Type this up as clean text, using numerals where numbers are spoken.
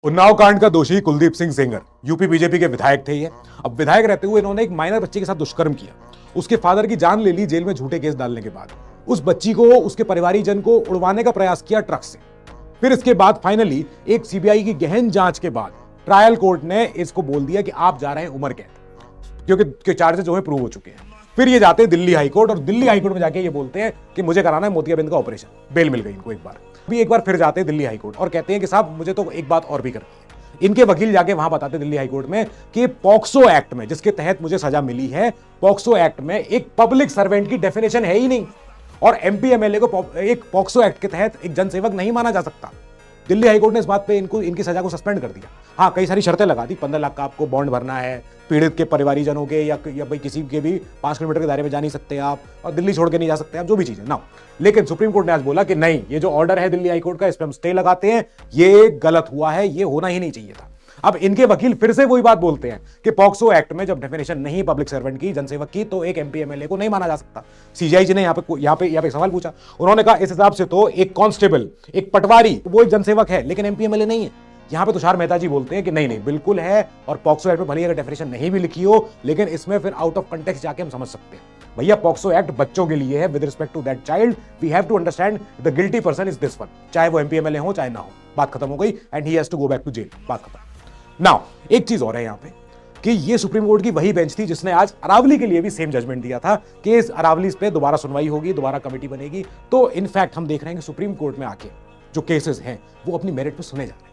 उन्नाव कांड का दोषी कुलदीप सिंह सेंगर यूपी बीजेपी के विधायक थे ये। अब विधायक रहते हुए इन्होंने एक माइनर बच्चे के साथ दुष्कर्म किया, उसके फादर की जान ले ली जेल में झूठे केस डालने के बाद। उस बच्ची को, उसके परिवारीजन को उड़वाने का प्रयास किया ट्रक से। फिर इसके बाद फाइनली एक सीबीआई की गहन जांच के बाद ट्रायल कोर्ट ने इसको बोल दिया कि आप जा रहे हैं उम्र कैद, क्योंकि चार्जेस जो है प्रूव हो चुके हैं। फिर ये जाते हैं दिल्ली हाईकोर्ट और दिल्ली हाईकोर्ट में जाके ये बोलते हैं कि मुझे कराना है मोतियाबिंद का ऑपरेशन। बेल मिल गई इनको एक बार फिर जाते हैं दिल्ली हाईकोर्ट और कहते हैं कि साहब मुझे तो एक बात और भी करनी है। इनके वकील जाके वहां बताते दिल्ली हाईकोर्ट में कि पॉक्सो एक्ट में, जिसके तहत मुझे सजा मिली है, पॉक्सो एक्ट में एक पब्लिक सर्वेंट की डेफिनेशन है ही नहीं और एमपी एमएलए को एक पॉक्सो एक्ट के तहत एक जनसेवक नहीं माना जा सकता। दिल्ली हाईकोर्ट ने इस बात पे इनकी सजा को सस्पेंड कर दिया। हाँ, कई सारी शर्तें लगा दी, 15 लाख का आपको बॉन्ड भरना है, पीड़ित के परिवारीजनों के या भाई किसी के भी 5 किलोमीटर के दायरे में जा नहीं सकते आप, और दिल्ली छोड़ के नहीं जा सकते आप, जो भी चीजें ना। लेकिन सुप्रीम कोर्ट ने आज बोला कि नहीं, ये जो ऑर्डर है दिल्ली हाईकोर्ट का, इस पर हम स्टे लगाते हैं, ये गलत हुआ है, ये होना ही नहीं चाहिए था। अब इनके वकील फिर से वही बात बोलते हैं कि पॉक्सो एक्ट में जब डेफिनेशन नहीं पब्लिक सर्वेंट की, जनसेवक की, तो एक एमपी एमएलए को नहीं माना जा सकता। सीजीआई जी ने यहाँ पे सवाल पूछा। उन्होंने कहा इस हिसाब से तो एक कांस्टेबल, एक पटवारी, वो एक जनसेवक है लेकिन एमपी एमएलए नहीं है। यहां पे तुषार मेहता जी बोलते हैं कि नहीं नहीं, बिल्कुल है, और पॉक्सो एक्ट में भले अगर डेफिनेशन नहीं भी लिखी हो, लेकिन इसमें फिर आउट ऑफ कंटेक्स्ट जाके हम समझ सकते हैं। भैया, पॉक्सो एक्ट बच्चों के लिए है। With respect to that child we have to understand the guilty person is this one, चाहे वो एमपी एमएलए हो चाहे ना हो। बात खत्म हो गई and he has to go back to jail. बात खत्म। नाउ एक चीज और है यहां पे कि ये सुप्रीम कोर्ट की वही बेंच थी जिसने आज अरावली के लिए भी सेम जजमेंट दिया था कि इस अरावली पे दोबारा सुनवाई होगी, दोबारा कमेटी बनेगी। तो इनफैक्ट हम देख रहे हैं कि सुप्रीम कोर्ट में आके जो केसेस हैं वो अपनी मेरिट पे सुने जा रहे हैं।